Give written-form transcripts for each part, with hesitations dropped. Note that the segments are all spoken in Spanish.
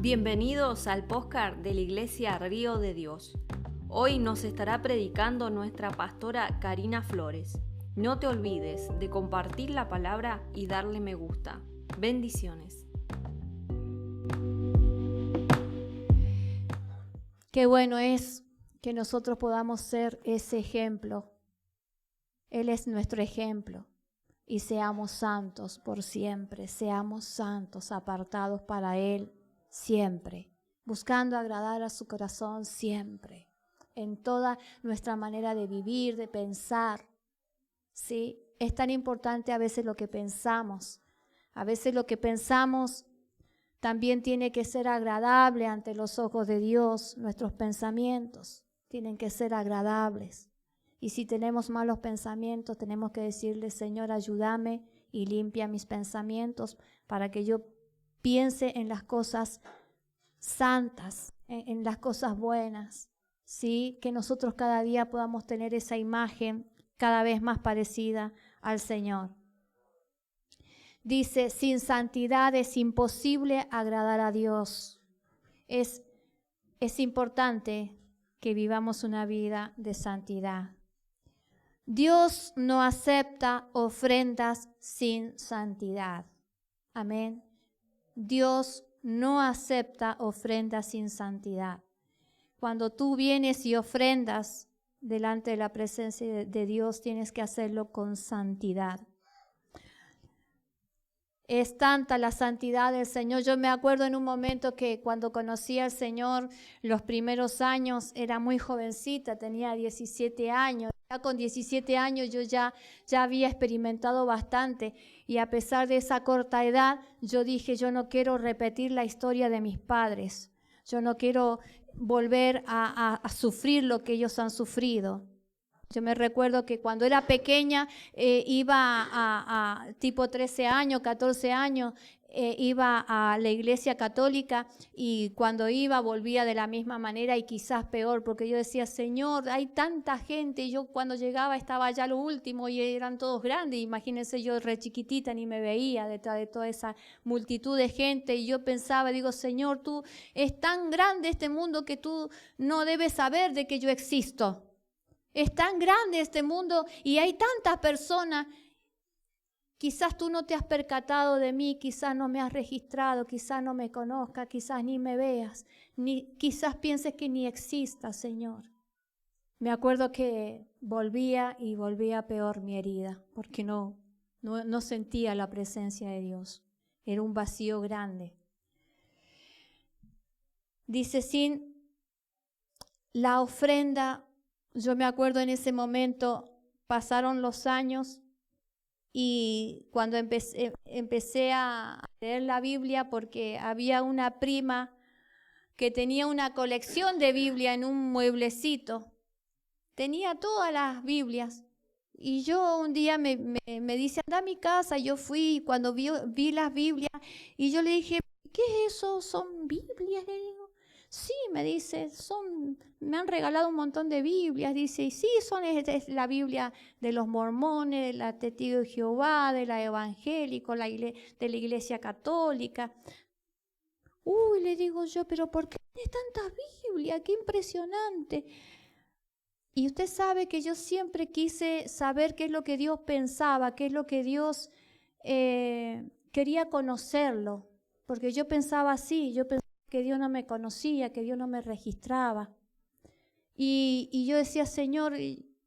Bienvenidos al podcast de la Iglesia Río de Dios. Hoy nos estará predicando nuestra pastora Karina Flores. No te olvides de compartir la palabra y darle me gusta. Bendiciones. Qué bueno es que nosotros podamos ser ese ejemplo. Él es nuestro ejemplo. Y seamos santos por siempre, seamos santos, apartados para Él siempre, buscando agradar a su corazón siempre, en toda nuestra manera de vivir, de pensar. ¿Sí? Es tan importante a veces lo que pensamos. A veces lo que pensamos también tiene que ser agradable ante los ojos de Dios. Nuestros pensamientos tienen que ser agradables. Y si tenemos malos pensamientos, tenemos que decirle, Señor, ayúdame y limpia mis pensamientos para que yo piense en las cosas santas, en las cosas buenas. ¿Sí? Que nosotros cada día podamos tener esa imagen cada vez más parecida al Señor. Dice, sin santidad es imposible agradar a Dios. Es importante que vivamos una vida de santidad. Dios no acepta ofrendas sin santidad. Amén. Dios no acepta ofrendas sin santidad. Cuando tú vienes y ofrendas delante de la presencia de Dios, tienes que hacerlo con santidad. Es tanta la santidad del Señor. Yo me acuerdo en un momento que cuando conocí al Señor, los primeros años, era muy jovencita, tenía 17 años. Ya con 17 años yo ya había experimentado bastante y a pesar de esa corta edad, yo dije, yo no quiero repetir la historia de mis padres. Yo no quiero volver a sufrir lo que ellos han sufrido. Yo me recuerdo que cuando era pequeña iba a tipo 13 años, 14 años, iba a la iglesia católica y cuando iba volvía de la misma manera y quizás peor, porque yo decía, Señor, hay tanta gente y yo cuando llegaba estaba ya lo último y eran todos grandes. Imagínense yo re chiquitita ni me veía detrás de toda esa multitud de gente y yo pensaba, digo, Señor, tú es tan grande este mundo que tú no debes saber de que yo existo. Es tan grande este mundo y hay tantas personas. Quizás tú no te has percatado de mí, quizás no me has registrado, quizás no me conozcas, quizás ni me veas, quizás pienses que ni exista, Señor. Me acuerdo que volvía peor mi herida, porque no sentía la presencia de Dios. Era un vacío grande. Dice, sin la ofrenda. Yo me acuerdo en ese momento, pasaron los años y cuando empecé a leer la Biblia, porque había una prima que tenía una colección de Biblia en un mueblecito. Tenía todas las Biblias. Y yo un día me dice, anda a mi casa. Yo fui cuando vi las Biblias y yo le dije, ¿qué es eso? ¿Son Biblias? Le digo. Sí, me dice, me han regalado un montón de Biblias, dice, y sí, es la Biblia de los mormones, la Testigo de Jehová, de la evangélica, de la Iglesia Católica. Uy, le digo yo, pero ¿por qué tienes tantas Biblias? ¡Qué impresionante! Y usted sabe que yo siempre quise saber qué es lo que Dios pensaba, qué es lo que Dios quería conocerlo, porque yo pensaba así, yo pensaba que Dios no me conocía, que Dios no me registraba. Y yo decía, Señor,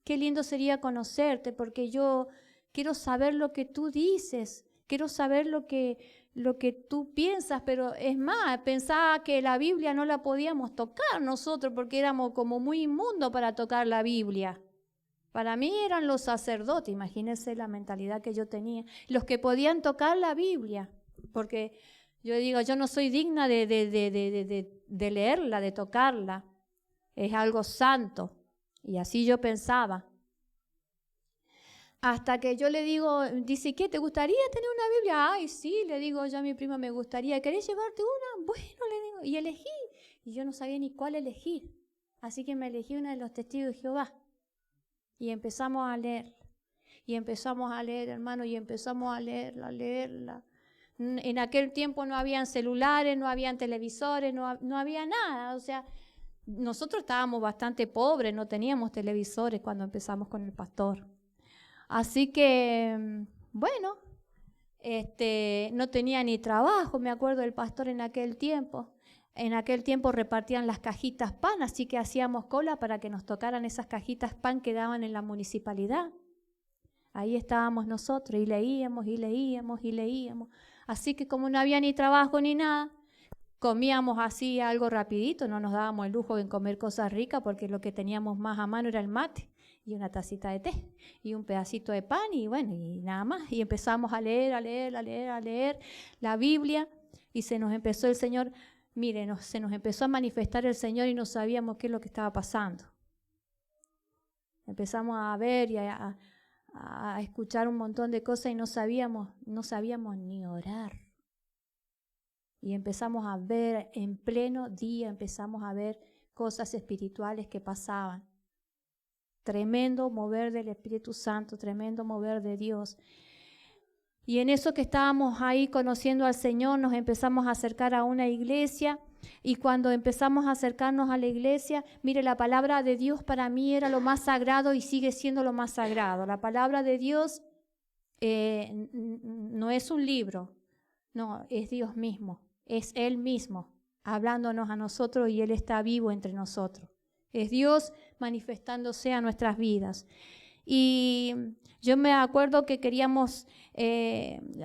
qué lindo sería conocerte, porque yo quiero saber lo que tú dices, quiero saber lo que tú piensas, pero es más, pensaba que la Biblia no la podíamos tocar nosotros, porque éramos como muy inmundos para tocar la Biblia. Para mí eran los sacerdotes, imagínense la mentalidad que yo tenía, los que podían tocar la Biblia, porque yo digo, yo no soy digna de leerla, de tocarla. Es algo santo. Y así yo pensaba. Hasta que yo le digo, dice, ¿qué? ¿Te gustaría tener una Biblia? Ay, sí, le digo yo a mi prima, me gustaría. ¿Querés llevarte una? Bueno, le digo. Y elegí. Y yo no sabía ni cuál elegir. Así que me elegí una de los Testigos de Jehová. Y empezamos a leer. Y empezamos a leer, hermano, y empezamos a leerla. En aquel tiempo no habían celulares, no habían televisores, no había nada. O sea, nosotros estábamos bastante pobres, no teníamos televisores cuando empezamos con el pastor. Así que, bueno, no tenía ni trabajo, me acuerdo del pastor en aquel tiempo. En aquel tiempo repartían las cajitas pan, así que hacíamos cola para que nos tocaran esas cajitas pan que daban en la municipalidad. Ahí estábamos nosotros y leíamos y leíamos y leíamos. Así que como no había ni trabajo ni nada, comíamos así algo rapidito, no nos dábamos el lujo de comer cosas ricas porque lo que teníamos más a mano era el mate y una tacita de té y un pedacito de pan y bueno, y nada más. Y empezamos a leer la Biblia y se nos empezó el Señor, miren, se nos empezó a manifestar el Señor y no sabíamos qué es lo que estaba pasando. Empezamos a ver y a escuchar un montón de cosas y no sabíamos ni orar. Y empezamos a ver en pleno día, empezamos a ver cosas espirituales que pasaban. Tremendo mover del Espíritu Santo, tremendo mover de Dios. Y en eso que estábamos ahí conociendo al Señor, nos empezamos a acercar a una iglesia. Y cuando empezamos a acercarnos a la iglesia, mire, la palabra de Dios para mí era lo más sagrado y sigue siendo lo más sagrado. La palabra de Dios no es un libro, no, es Dios mismo. Es Él mismo hablándonos a nosotros y Él está vivo entre nosotros. Es Dios manifestándose a nuestras vidas. Y yo me acuerdo que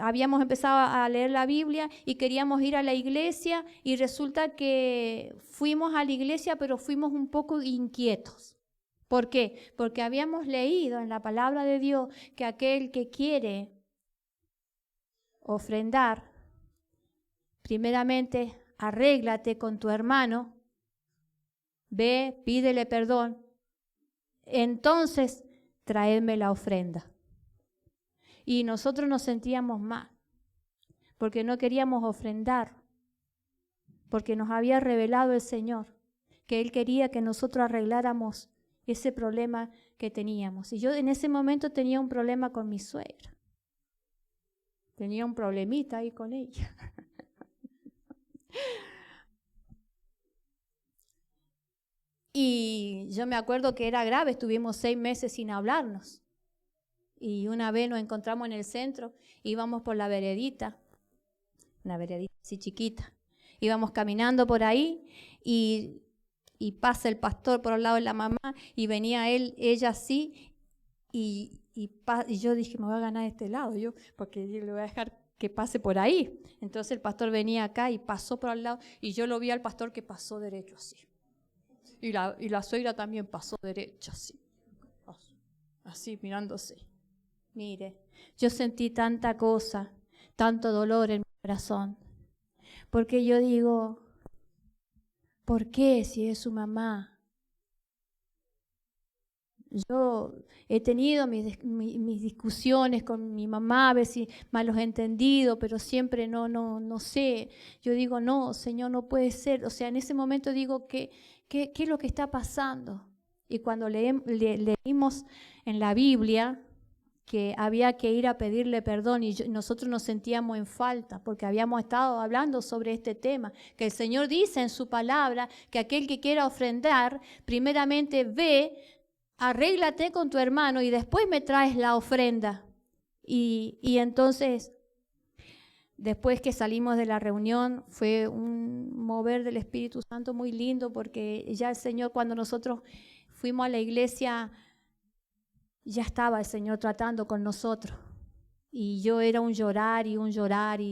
habíamos empezado a leer la Biblia y queríamos ir a la iglesia y resulta que fuimos a la iglesia pero fuimos un poco inquietos. ¿Por qué? Porque habíamos leído en la palabra de Dios que aquel que quiere ofrendar, primeramente arréglate con tu hermano, ve, pídele perdón, entonces traedme la ofrenda. Y nosotros nos sentíamos mal, porque no queríamos ofrendar, porque nos había revelado el Señor, que Él quería que nosotros arregláramos ese problema que teníamos. Y yo en ese momento tenía un problema con mi suegra. Tenía un problemita ahí con ella. Y yo me acuerdo que era grave, estuvimos 6 meses sin hablarnos. Y una vez nos encontramos en el centro, íbamos por la veredita, una veredita así chiquita. Íbamos caminando por ahí y pasa el pastor por al lado de la mamá y venía ella así y yo dije, me voy a ganar este lado, porque yo le voy a dejar que pase por ahí. Entonces el pastor venía acá y pasó por al lado y yo lo vi al pastor que pasó derecho así. Y la suegra también pasó derecho así mirándose. Mire, yo sentí tanta cosa, tanto dolor en mi corazón, porque yo digo, ¿por qué si es su mamá? Yo he tenido mis discusiones con mi mamá, a veces malos entendidos, pero siempre no sé. Yo digo, no, Señor, no puede ser. O sea, en ese momento digo, ¿qué es lo que está pasando? Y cuando leímos en la Biblia que había que ir a pedirle perdón y nosotros nos sentíamos en falta porque habíamos estado hablando sobre este tema, que el Señor dice en su palabra que aquel que quiera ofrendar, primeramente ve, arréglate con tu hermano y después me traes la ofrenda. Y entonces, después que salimos de la reunión, fue un mover del Espíritu Santo muy lindo porque ya el Señor, cuando nosotros fuimos a la iglesia, ya estaba el Señor tratando con nosotros. Y yo era un llorar y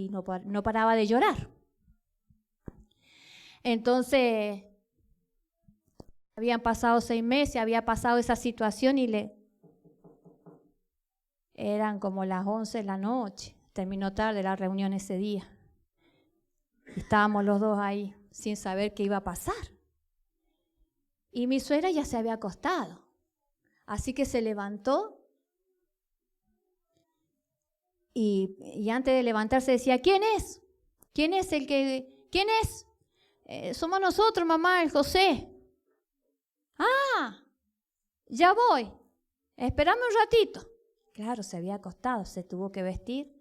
no paraba de llorar. Entonces, habían pasado 6 meses, había pasado esa situación y eran como las 11 de la noche. Terminó tarde la reunión ese día. Estábamos los dos ahí sin saber qué iba a pasar. Y mi suegra ya se había acostado. Así que se levantó y antes de levantarse decía, ¿quién es? ¿Quién es el que? ¿Quién es? Somos nosotros, mamá, el José. Ah, ya voy. Espérame un ratito. Claro, se había acostado, se tuvo que vestir.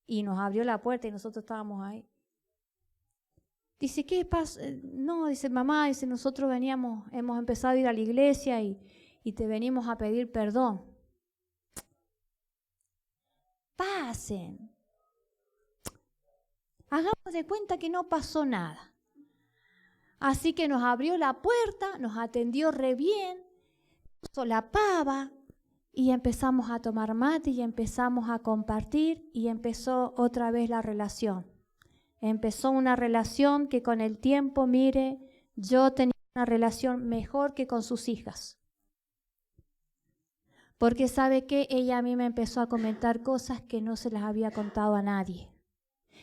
y nos abrió la puerta y nosotros estábamos ahí. Dice, ¿qué pasa? No, dice, mamá, dice, nosotros hemos empezado a ir a la iglesia y te venimos a pedir perdón. Pasen. Hagamos de cuenta que no pasó nada. Así que nos abrió la puerta, nos atendió re bien, solapaba y empezamos a tomar mate y empezamos a compartir y empezó otra vez la relación. Empezó una relación que con el tiempo, mire, yo tenía una relación mejor que con sus hijas. Porque ¿sabe qué? Ella a mí me empezó a comentar cosas que no se las había contado a nadie.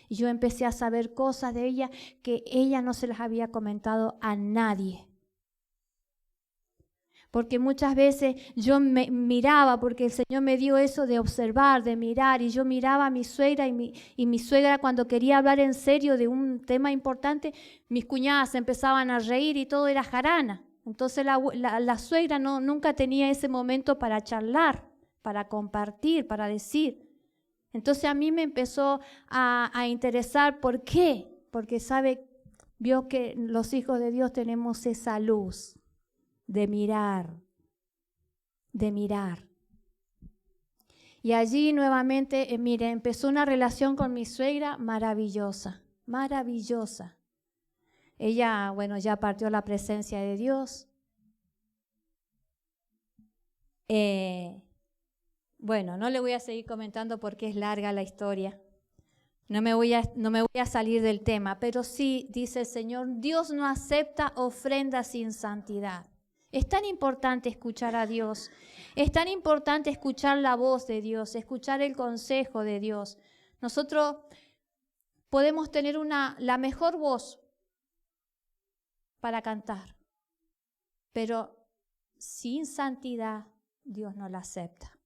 Y yo empecé a saber cosas de ella que ella no se las había comentado a nadie. Porque muchas veces yo me miraba, porque el Señor me dio eso de observar, de mirar, y yo miraba a mi suegra y mi suegra cuando quería hablar en serio de un tema importante, mis cuñadas empezaban a reír y todo era jarana. Entonces la suegra nunca tenía ese momento para charlar, para compartir, para decir. Entonces a mí me empezó a interesar. ¿Por qué? Porque vio que los hijos de Dios tenemos esa luz de mirar. Y allí nuevamente, mire, empezó una relación con mi suegra maravillosa. Ella, bueno, ya partió a la presencia de Dios. Bueno, no le voy a seguir comentando porque es larga la historia. No me voy a salir del tema, pero sí, dice el Señor, Dios no acepta ofrendas sin santidad. Es tan importante escuchar a Dios, es tan importante escuchar la voz de Dios, escuchar el consejo de Dios. Nosotros podemos tener la mejor voz para cantar, pero sin santidad Dios no la acepta.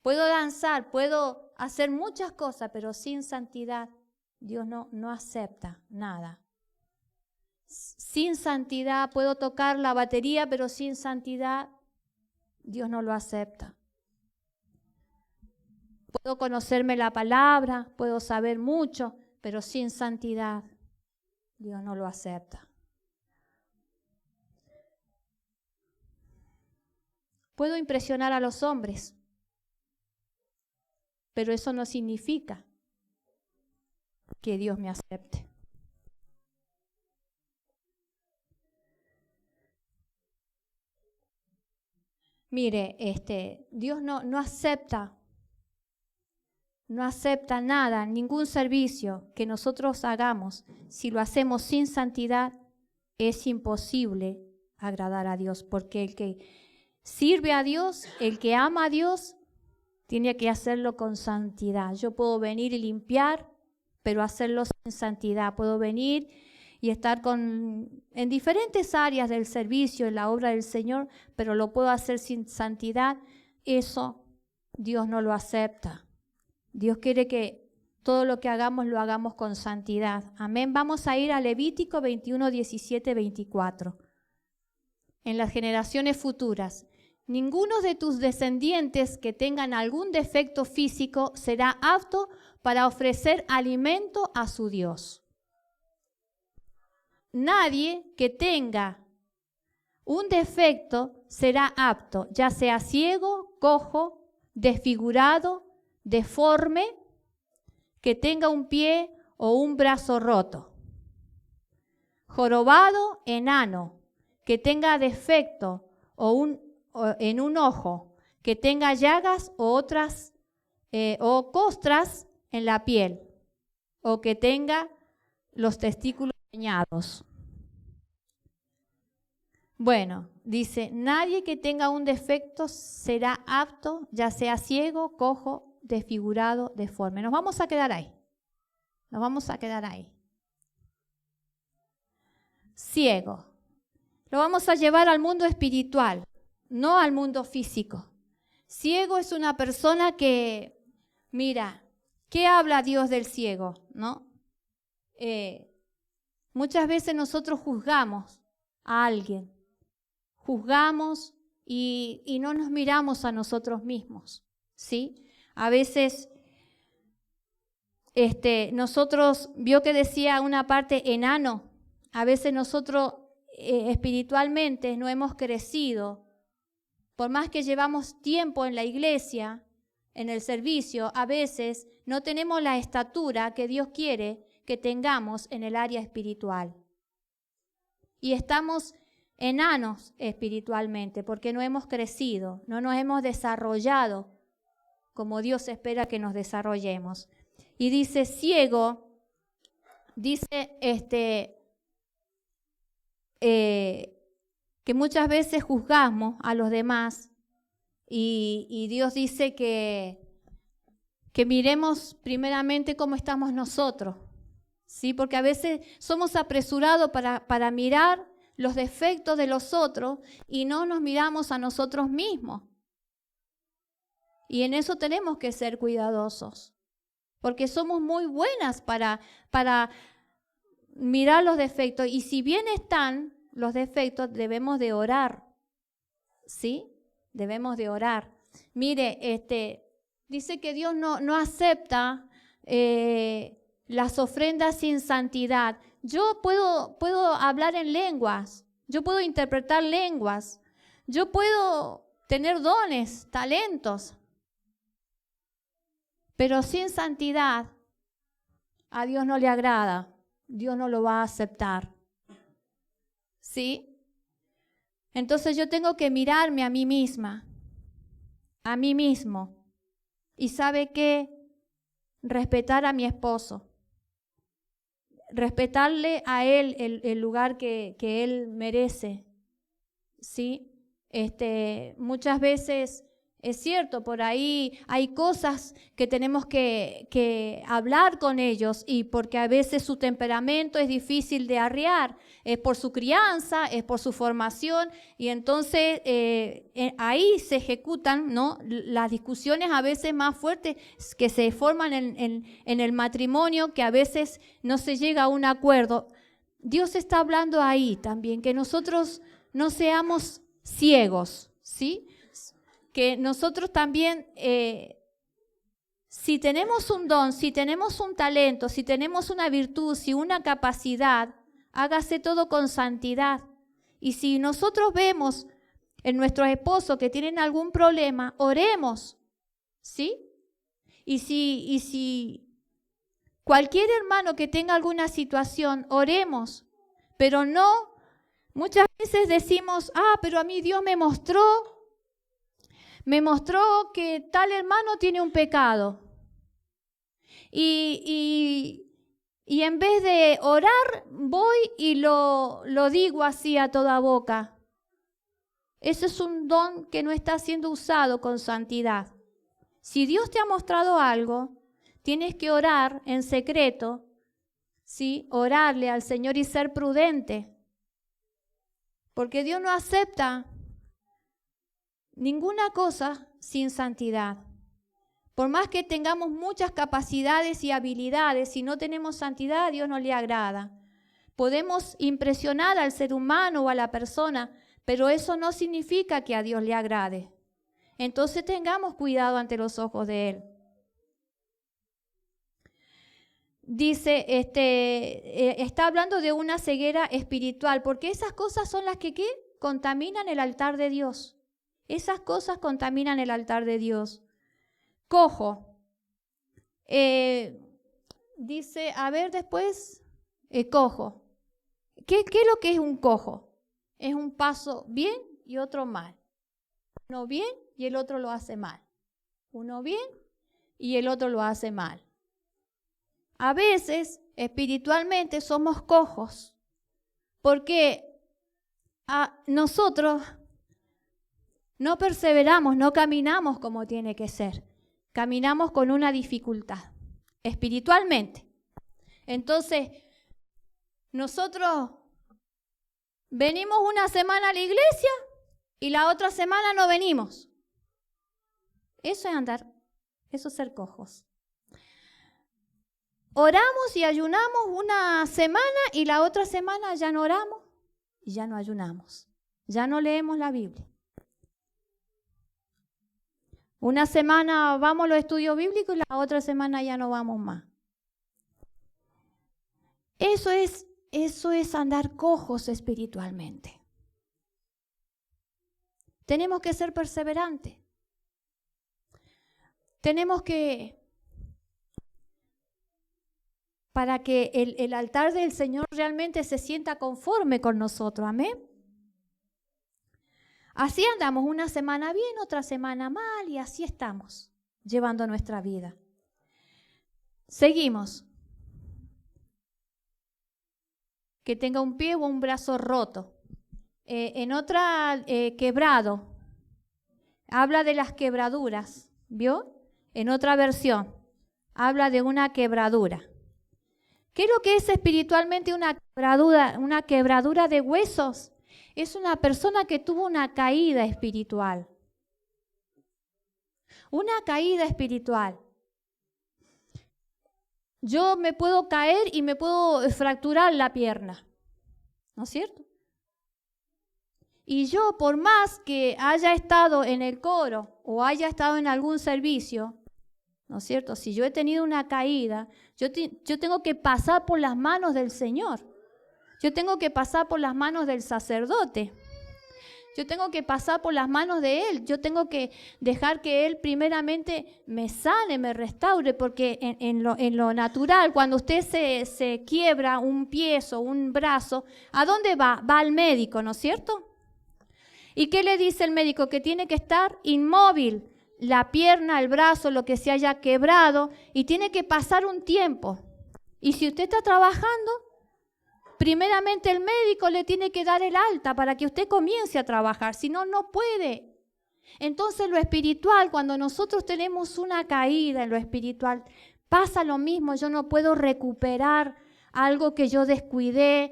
Puedo danzar, puedo hacer muchas cosas, pero sin santidad Dios no acepta nada. Sin santidad puedo tocar la batería, pero sin santidad Dios no lo acepta. Puedo conocerme la palabra, puedo saber mucho, pero sin santidad Dios no lo acepta. Puedo impresionar a los hombres, pero eso no significa que Dios me acepte. Mire, Dios no acepta nada, ningún servicio que nosotros hagamos. Si lo hacemos sin santidad, es imposible agradar a Dios, porque el que sirve a Dios, el que ama a Dios, tiene que hacerlo con santidad. Yo puedo venir y limpiar, pero hacerlo sin santidad. Puedo venir y estar en diferentes áreas del servicio, en la obra del Señor, pero lo puedo hacer sin santidad. Eso Dios no lo acepta. Dios quiere que todo lo que hagamos lo hagamos con santidad. Amén. Vamos a ir a Levítico 21, 17, 24. En las generaciones futuras. Ninguno de tus descendientes que tengan algún defecto físico será apto para ofrecer alimento a su Dios. Nadie que tenga un defecto será apto, ya sea ciego, cojo, desfigurado, deforme, que tenga un pie o un brazo roto, jorobado, enano, que tenga defecto en un ojo, que tenga llagas o costras en la piel, o que tenga los testículos dañados. Bueno, dice, nadie que tenga un defecto será apto, ya sea ciego, cojo, desfigurado, deforme. Nos vamos a quedar ahí. Ciego. Lo vamos a llevar al mundo espiritual, no al mundo físico. Ciego es una persona que, mira, ¿qué habla Dios del ciego? ¿No? Muchas veces nosotros juzgamos a alguien. Juzgamos y no nos miramos a nosotros mismos, ¿sí? A veces nosotros, vio que decía una parte enano, a veces nosotros espiritualmente no hemos crecido, por más que llevamos tiempo en la iglesia, en el servicio, a veces no tenemos la estatura que Dios quiere que tengamos en el área espiritual. Y estamos enanos espiritualmente porque no hemos crecido, no nos hemos desarrollado como Dios espera que nos desarrollemos. Y dice ciego, dice que muchas veces juzgamos a los demás y Dios dice que miremos primeramente cómo estamos nosotros, ¿sí? Porque a veces somos apresurados para mirar los defectos de los otros y no nos miramos a nosotros mismos. Y en eso tenemos que ser cuidadosos, porque somos muy buenas para mirar los defectos. Y si bien están los defectos, debemos de orar, ¿sí? Debemos de orar. Mire, dice que Dios no acepta las ofrendas sin santidad. Yo puedo hablar en lenguas, yo puedo interpretar lenguas, yo puedo tener dones, talentos, pero sin santidad a Dios no le agrada, Dios no lo va a aceptar. ¿Sí? Entonces yo tengo que mirarme a mí misma, a mí mismo, y ¿sabe qué? Respetar a mi esposo, respetarle a él el lugar que él merece, ¿sí? Muchas veces es cierto, por ahí hay cosas que tenemos que hablar con ellos, y porque a veces su temperamento es difícil de arriar, es por su crianza, es por su formación, y entonces ahí se ejecutan, ¿no?, las discusiones a veces más fuertes que se forman en el matrimonio, que a veces no se llega a un acuerdo. Dios está hablando ahí también, que nosotros no seamos ciegos, ¿sí? Que nosotros también, si tenemos un don, si tenemos un talento, si tenemos una virtud, si una capacidad, hágase todo con santidad. Y si nosotros vemos en nuestros esposos que tienen algún problema, oremos, ¿sí? Y si cualquier hermano que tenga alguna situación, oremos, pero no, muchas veces decimos, pero a mí Dios me mostró que tal hermano tiene un pecado. Y en vez de orar, voy y lo digo así a toda boca. Ese es un don que no está siendo usado con santidad. Si Dios te ha mostrado algo, tienes que orar en secreto, ¿sí? Orarle al Señor y ser prudente. Porque Dios no acepta ninguna cosa sin santidad. Por más que tengamos muchas capacidades y habilidades, si no tenemos santidad, a Dios no le agrada. Podemos impresionar al ser humano o a la persona, pero eso no significa que a Dios le agrade. Entonces tengamos cuidado ante los ojos de Él. Dice, está hablando de una ceguera espiritual, porque esas cosas son las que ¿qué? Contaminan el altar de Dios. Esas cosas contaminan el altar de Dios. Cojo. Dice, a ver después, cojo. ¿Qué es lo que es un cojo? Es un paso bien y otro mal. Uno bien y el otro lo hace mal. Uno bien y el otro lo hace mal. A veces, espiritualmente, somos cojos, porque nosotros no perseveramos, no caminamos como tiene que ser. Caminamos con una dificultad, espiritualmente. Entonces, nosotros venimos una semana a la iglesia y la otra semana no venimos. Eso es andar, eso es ser cojos. Oramos y ayunamos una semana y la otra semana ya no oramos y ya no ayunamos. Ya no leemos la Biblia. Una semana vamos a los estudios bíblicos y la otra semana ya no vamos más. Eso es andar cojos espiritualmente. Tenemos que ser perseverantes. Tenemos que, para que el altar del Señor realmente se sienta conforme con nosotros. Amén. Así andamos una semana bien, otra semana mal y así estamos llevando nuestra vida. Seguimos. Que tenga un pie o un brazo roto. En otra, quebrado. Habla de las quebraduras, ¿vio? En otra versión, habla de una quebradura. ¿Qué es lo que es espiritualmente una quebradura de huesos? Es una persona que tuvo una caída espiritual. Una caída espiritual. Yo me puedo caer y me puedo fracturar la pierna, ¿no es cierto? Y yo, por más que haya estado en el coro o haya estado en algún servicio, ¿no es cierto? Si yo he tenido una caída, yo tengo que pasar por las manos del Señor. Yo tengo que pasar por las manos del sacerdote. Yo tengo que pasar por las manos de Él. Yo tengo que dejar que Él primeramente me sane, me restaure, porque en lo natural, cuando usted se quiebra un pie o un brazo, ¿a dónde va? Va al médico, ¿no es cierto? ¿Y qué le dice el médico? Que tiene que estar inmóvil, la pierna, el brazo, lo que se haya quebrado, y tiene que pasar un tiempo. Y si usted está trabajando, primeramente el médico le tiene que dar el alta para que usted comience a trabajar, si no, no puede. Entonces lo espiritual, cuando nosotros tenemos una caída en lo espiritual, pasa lo mismo. Yo no puedo recuperar algo que yo descuidé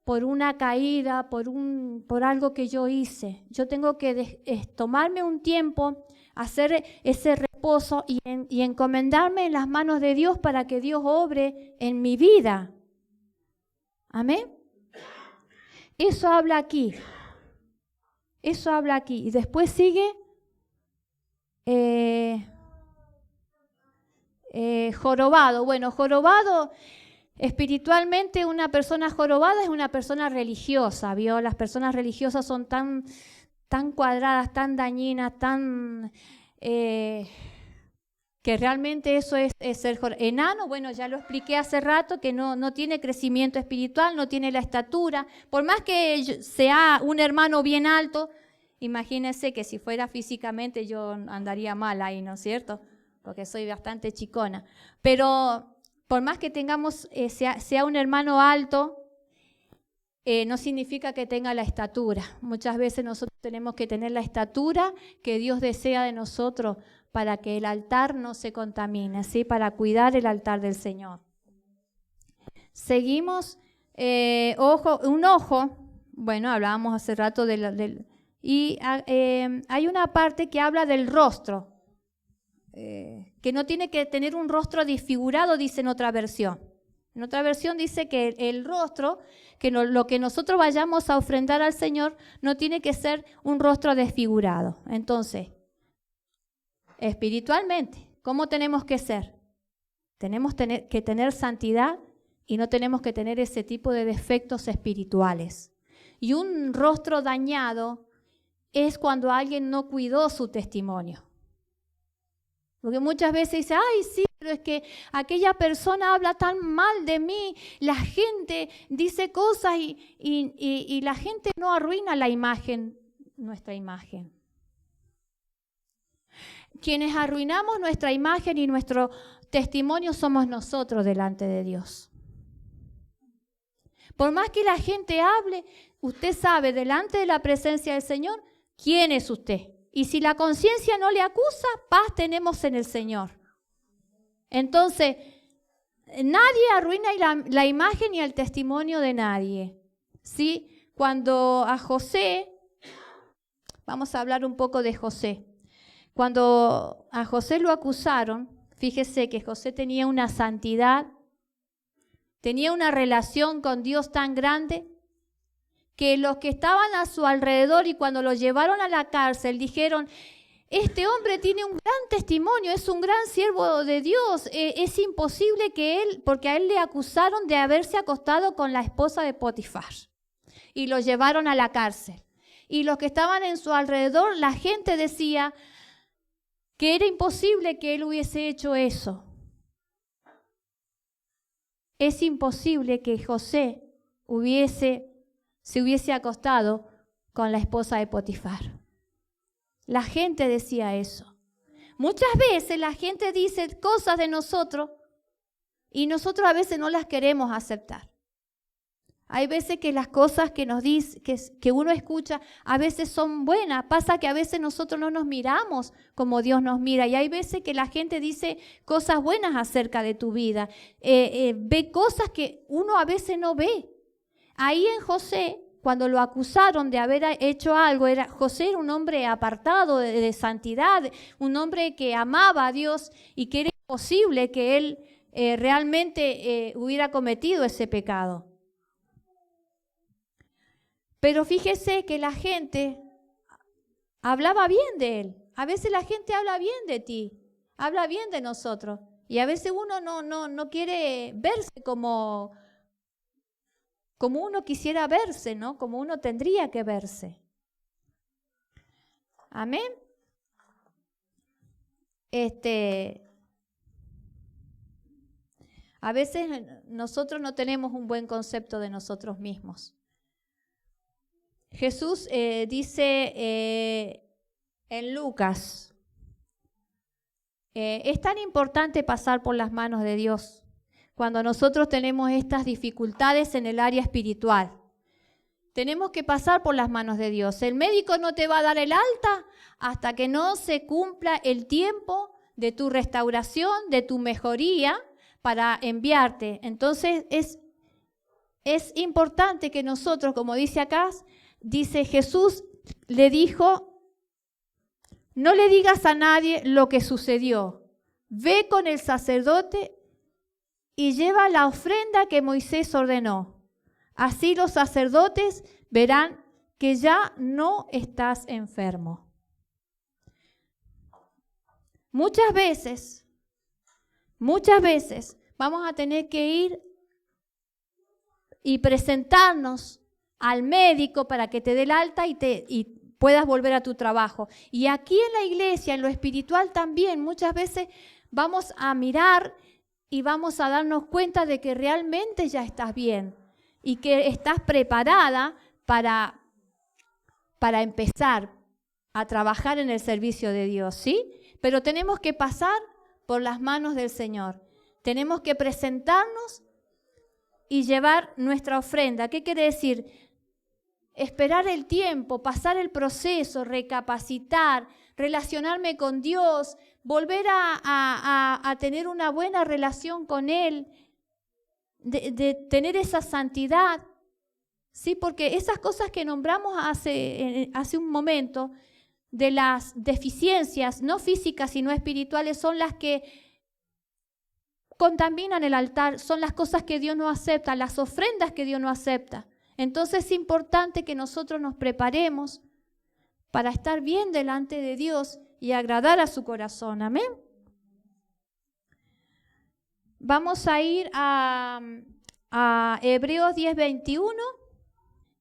por una caída, por algo que yo hice. Yo tengo que tomarme un tiempo, hacer ese reposo y encomendarme en las manos de Dios para que Dios obre en mi vida. Amén. Eso habla aquí. Eso habla aquí. Y después sigue jorobado. Bueno, jorobado, espiritualmente una persona jorobada es una persona religiosa, ¿vio? Las personas religiosas son tan cuadradas, tan dañinas, tan... que realmente eso es ser enano. Bueno, ya lo expliqué hace rato, que no tiene crecimiento espiritual, no tiene la estatura. Por más que sea un hermano bien alto, imagínense que si fuera físicamente yo andaría mal ahí, ¿no es cierto? Porque soy bastante chicona. Pero por más que tengamos, sea un hermano alto, no significa que tenga la estatura. Muchas veces nosotros tenemos que tener la estatura que Dios desea de nosotros, para que el altar no se contamine, ¿sí? Para cuidar el altar del Señor. Seguimos, un ojo, bueno, hablábamos hace rato hay una parte que habla del rostro, que no tiene que tener un rostro desfigurado, dice en otra versión. En otra versión dice que el rostro, lo que nosotros vayamos a ofrendar al Señor, no tiene que ser un rostro desfigurado. Entonces, espiritualmente, ¿cómo tenemos que ser? Tenemos que tener santidad y no tenemos que tener ese tipo de defectos espirituales. Y un rostro dañado es cuando alguien no cuidó su testimonio. Porque muchas veces dice, ay, sí, pero es que aquella persona habla tan mal de mí, la gente dice cosas y la gente no arruina la imagen, nuestra imagen. Quienes arruinamos nuestra imagen y nuestro testimonio somos nosotros delante de Dios. Por más que la gente hable, usted sabe delante de la presencia del Señor quién es usted. Y si la conciencia no le acusa, paz tenemos en el Señor. Entonces, nadie arruina la imagen y el testimonio de nadie. ¿Sí? Cuando a José, vamos a hablar un poco de José. Cuando a José lo acusaron, fíjese que José tenía una santidad, tenía una relación con Dios tan grande, que los que estaban a su alrededor y cuando lo llevaron a la cárcel dijeron, este hombre tiene un gran testimonio, es un gran siervo de Dios. Es imposible que él, porque a él le acusaron de haberse acostado con la esposa de Potifar y lo llevaron a la cárcel. Y los que estaban en su alrededor, la gente decía que era imposible que él hubiese hecho eso. Es imposible que José se hubiese acostado con la esposa de Potifar. La gente decía eso. Muchas veces la gente dice cosas de nosotros y nosotros a veces no las queremos aceptar. Hay veces que las cosas que nos dice, que uno escucha, a veces son buenas. Pasa que a veces nosotros no nos miramos como Dios nos mira. Y hay veces que la gente dice cosas buenas acerca de tu vida. Ve cosas que uno a veces no ve. Ahí en José, cuando lo acusaron de haber hecho algo, José era un hombre apartado de santidad, un hombre que amaba a Dios y que era imposible que él realmente hubiera cometido ese pecado. Pero fíjese que la gente hablaba bien de él. A veces la gente habla bien de ti, habla bien de nosotros. Y a veces uno no quiere verse como uno quisiera verse, ¿no? Como uno tendría que verse. Amén. A veces nosotros no tenemos un buen concepto de nosotros mismos. Jesús dice en Lucas, es tan importante pasar por las manos de Dios cuando nosotros tenemos estas dificultades en el área espiritual. Tenemos que pasar por las manos de Dios. El médico no te va a dar el alta hasta que no se cumpla el tiempo de tu restauración, de tu mejoría para enviarte. Entonces es importante que nosotros, como dice acá, dice Jesús le dijo, no le digas a nadie lo que sucedió. Ve con el sacerdote y lleva la ofrenda que Moisés ordenó. Así los sacerdotes verán que ya no estás enfermo. Muchas veces vamos a tener que ir y presentarnos al médico para que te dé el alta y puedas volver a tu trabajo. Y aquí en la iglesia, en lo espiritual también, muchas veces vamos a mirar y vamos a darnos cuenta de que realmente ya estás bien y que estás preparada para empezar a trabajar en el servicio de Dios, ¿sí? Pero tenemos que pasar por las manos del Señor. Tenemos que presentarnos y llevar nuestra ofrenda. ¿Qué quiere decir? Esperar el tiempo, pasar el proceso, recapacitar, relacionarme con Dios, volver a tener una buena relación con Él, de tener esa santidad, ¿sí? Porque esas cosas que nombramos hace un momento, de las deficiencias, no físicas sino espirituales, son las que contaminan el altar, son las cosas que Dios no acepta, las ofrendas que Dios no acepta. Entonces es importante que nosotros nos preparemos para estar bien delante de Dios y agradar a su corazón. Amén. Vamos a ir a Hebreos 10:21.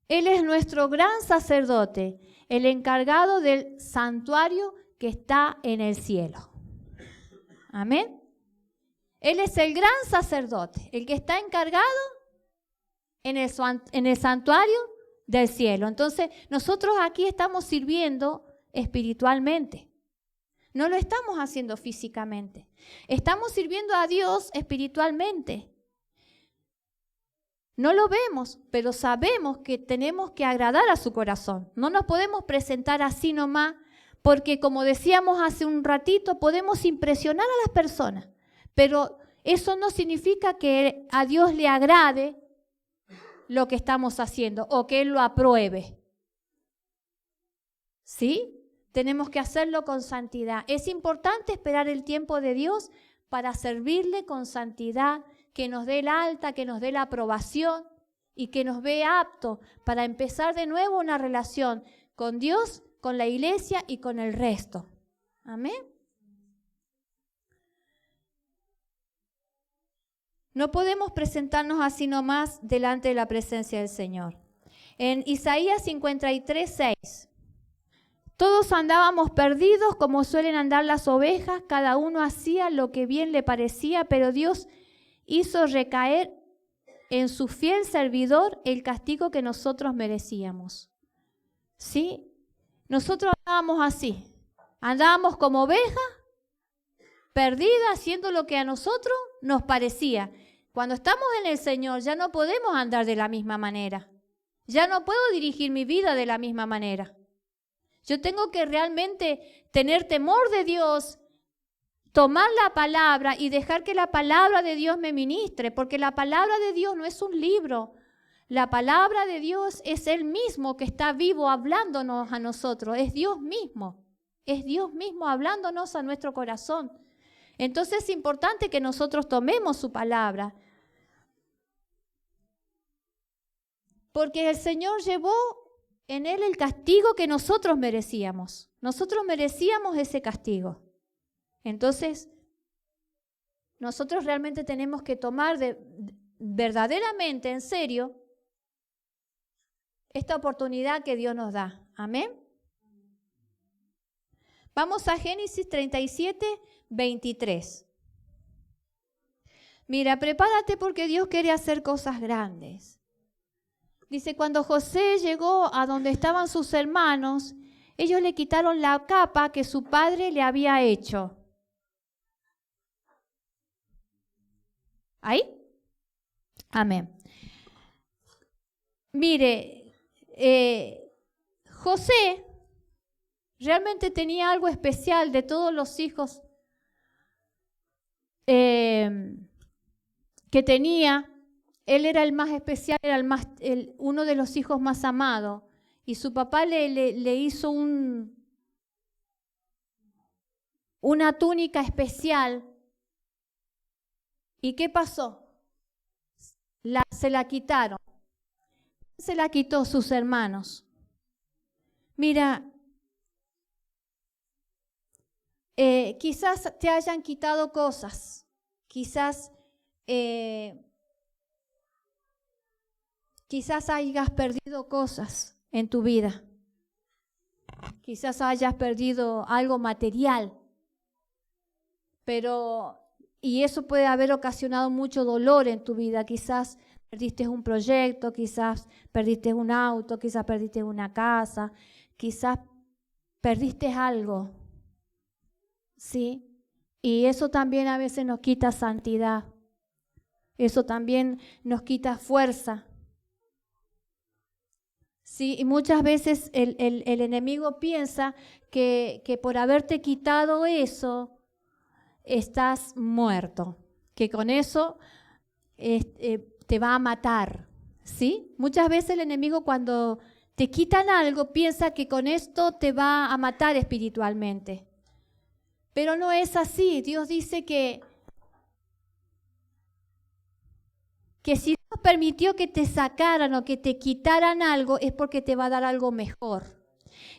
Él es nuestro gran sacerdote, el encargado del santuario que está en el cielo. Amén. Él es el gran sacerdote, el que está encargado en el santuario del cielo. Entonces, nosotros aquí estamos sirviendo espiritualmente. No lo estamos haciendo físicamente. Estamos sirviendo a Dios espiritualmente. No lo vemos, pero sabemos que tenemos que agradar a su corazón. No nos podemos presentar así nomás, porque como decíamos hace un ratito, podemos impresionar a las personas. Pero eso no significa que a Dios le agrade lo que estamos haciendo o que Él lo apruebe. ¿Sí? Tenemos que hacerlo con santidad. Es importante esperar el tiempo de Dios para servirle con santidad, que nos dé el alta, que nos dé la aprobación y que nos vea apto para empezar de nuevo una relación con Dios, con la iglesia y con el resto. Amén. No podemos presentarnos así nomás delante de la presencia del Señor. En Isaías 53:6. Todos andábamos perdidos como suelen andar las ovejas, cada uno hacía lo que bien le parecía, pero Dios hizo recaer en su fiel servidor el castigo que nosotros merecíamos. ¿Sí? Nosotros andábamos así, andábamos como ovejas, perdidas, haciendo lo que a nosotros nos parecía. Cuando estamos en el Señor ya no podemos andar de la misma manera. Ya no puedo dirigir mi vida de la misma manera. Yo tengo que realmente tener temor de Dios, tomar la palabra y dejar que la palabra de Dios me ministre, porque la palabra de Dios no es un libro. La palabra de Dios es Él mismo que está vivo hablándonos a nosotros. Es Dios mismo hablándonos a nuestro corazón. Entonces es importante que nosotros tomemos su palabra. Porque el Señor llevó en Él el castigo que nosotros merecíamos. Nosotros merecíamos ese castigo. Entonces, nosotros realmente tenemos que tomar verdaderamente en serio esta oportunidad que Dios nos da. Amén. Vamos a Génesis 37:23. Mira, prepárate porque Dios quiere hacer cosas grandes. Dice, cuando José llegó a donde estaban sus hermanos, ellos le quitaron la capa que su padre le había hecho. ¿Ahí? Amén. Mire, José realmente tenía algo especial de todos los hijos que tenía. Él era el más especial, era uno de los hijos más amados. Y su papá le hizo una túnica especial. ¿Y qué pasó? Se la quitaron. Se la quitó sus hermanos. Mira, quizás te hayan quitado cosas. Quizás hayas perdido cosas en tu vida. Quizás hayas perdido algo material. Y eso puede haber ocasionado mucho dolor en tu vida. Quizás perdiste un proyecto, quizás perdiste un auto, quizás perdiste una casa, quizás perdiste algo. ¿Sí? Y eso también a veces nos quita santidad. Eso también nos quita fuerza. Sí, y muchas veces el enemigo piensa que por haberte quitado eso, estás muerto, que con eso te va a matar, ¿sí? Muchas veces el enemigo cuando te quitan algo piensa que con esto te va a matar espiritualmente, pero no es así. Dios dice que si Dios permitió que te sacaran o que te quitaran algo es porque te va a dar algo mejor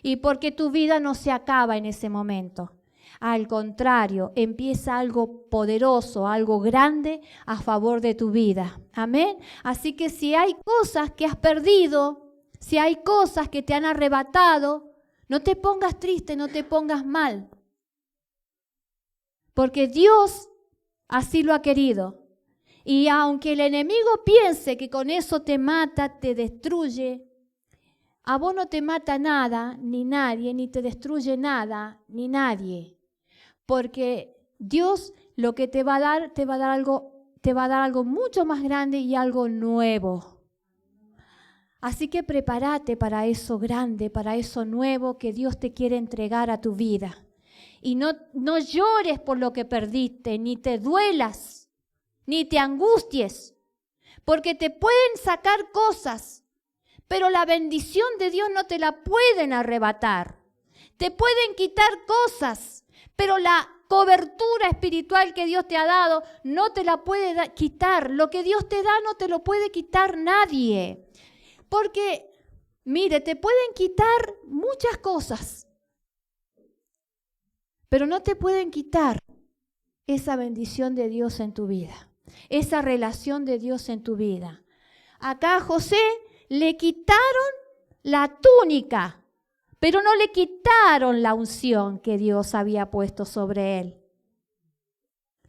y porque tu vida no se acaba en ese momento. Al contrario, empieza algo poderoso, algo grande a favor de tu vida. Amén. Así que si hay cosas que has perdido, si hay cosas que te han arrebatado, no te pongas triste, no te pongas mal. Porque Dios así lo ha querido. Y aunque el enemigo piense que con eso te mata, te destruye, a vos no te mata nada, ni nadie, ni te destruye nada, ni nadie. Porque Dios lo que te va a dar algo mucho más grande y algo nuevo. Así que prepárate para eso grande, para eso nuevo que Dios te quiere entregar a tu vida. Y no llores por lo que perdiste, ni te duelas, ni te angusties, porque te pueden sacar cosas, pero la bendición de Dios no te la pueden arrebatar. Te pueden quitar cosas, pero la cobertura espiritual que Dios te ha dado no te la puede quitar. Lo que Dios te da no te lo puede quitar nadie. Porque, mire, te pueden quitar muchas cosas, pero no te pueden quitar esa bendición de Dios en tu vida, esa relación de Dios en tu vida. Acá a José le quitaron la túnica, pero no le quitaron la unción que Dios había puesto sobre él.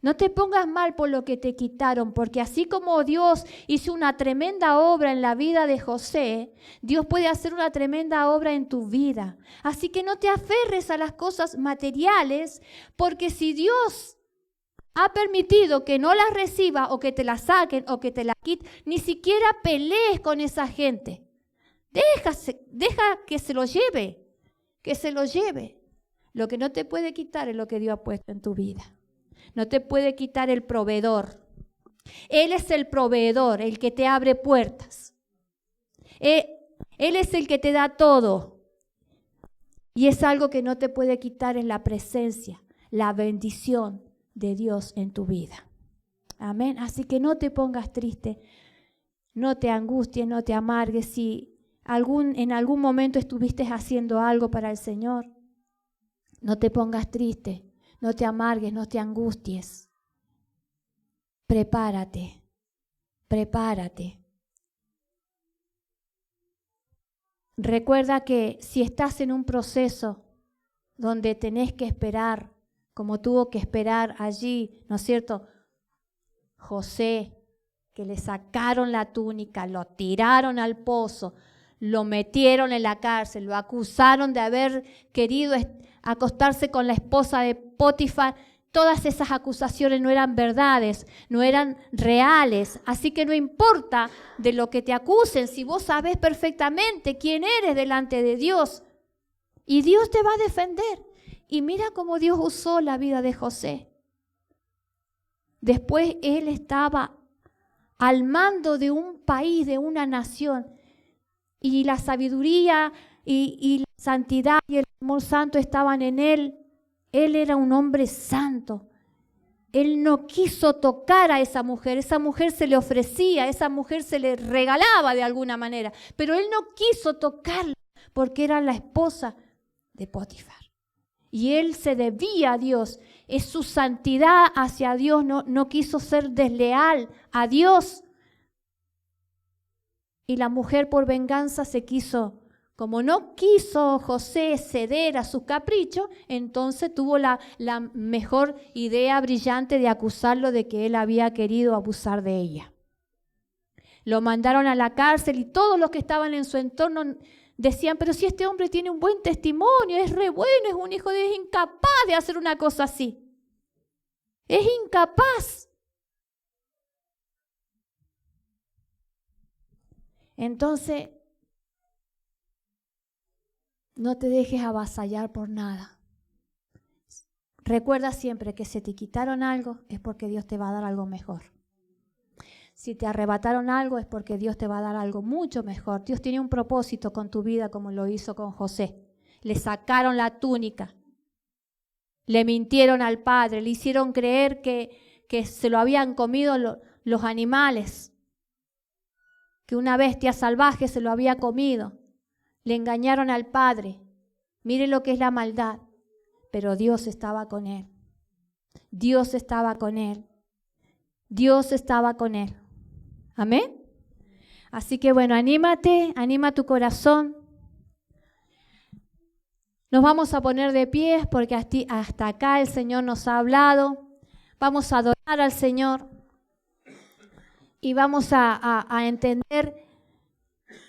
No te pongas mal por lo que te quitaron, porque así como Dios hizo una tremenda obra en la vida de José, Dios puede hacer una tremenda obra en tu vida. Así que no te aferres a las cosas materiales, porque si Dios ha permitido que no las recibas o que te las saquen o que te las quiten, ni siquiera pelees con esa gente. Deja que se lo lleve, que se lo lleve. Lo que no te puede quitar es lo que Dios ha puesto en tu vida. No te puede quitar el proveedor. Él es el proveedor, el que te abre puertas. Él es el que te da todo. Y es algo que no te puede quitar, es la presencia, la bendición de Dios en tu vida. Amén. Así que no te pongas triste, no te angusties, no te amargues. Si en algún momento estuviste haciendo algo para el Señor, no te pongas triste. No te amargues, no te angusties. Prepárate, prepárate. Recuerda que si estás en un proceso donde tenés que esperar, como tuvo que esperar allí, ¿no es cierto? José, que le sacaron la túnica, lo tiraron al pozo, lo metieron en la cárcel, lo acusaron de haber querido acostarse con la esposa de Potifar. Todas esas acusaciones no eran verdades, no eran reales. Así que no importa de lo que te acusen, si vos sabés perfectamente quién eres delante de Dios. Y Dios te va a defender. Y mira cómo Dios usó la vida de José. Después él estaba al mando de un país, de una nación. Y la sabiduría y la santidad y el amor santo estaban en él. Él era un hombre santo. Él no quiso tocar a esa mujer se le ofrecía, esa mujer se le regalaba de alguna manera, pero él no quiso tocarla porque era la esposa de Potifar. Y él se debía a Dios, es su santidad hacia Dios, no quiso ser desleal a Dios. Y la mujer por venganza como no quiso José ceder a sus caprichos, entonces tuvo la mejor idea brillante de acusarlo de que él había querido abusar de ella. Lo mandaron a la cárcel y todos los que estaban en su entorno decían, pero si este hombre tiene un buen testimonio, es re bueno, es un hijo de Dios, es incapaz de hacer una cosa así. Es incapaz. Entonces, no te dejes avasallar por nada. Recuerda siempre que si te quitaron algo es porque Dios te va a dar algo mejor. Si te arrebataron algo es porque Dios te va a dar algo mucho mejor. Dios tiene un propósito con tu vida como lo hizo con José. Le sacaron la túnica, le mintieron al padre, le hicieron creer que se lo habían comido los animales, que una bestia salvaje se lo había comido. Le engañaron al padre. Mire lo que es la maldad. Pero Dios estaba con él. Dios estaba con él. Dios estaba con él. Amén. Así que bueno, anímate, anima tu corazón. Nos vamos a poner de pie porque hasta acá el Señor nos ha hablado. Vamos a adorar al Señor. Y vamos a entender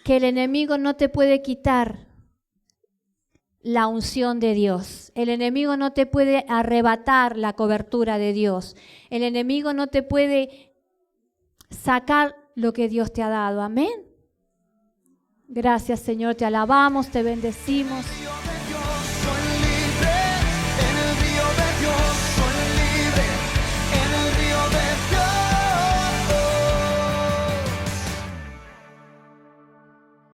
que el enemigo no te puede quitar la unción de Dios. El enemigo no te puede arrebatar la cobertura de Dios. El enemigo no te puede sacar lo que Dios te ha dado. Amén. Gracias, Señor. Te alabamos, te bendecimos.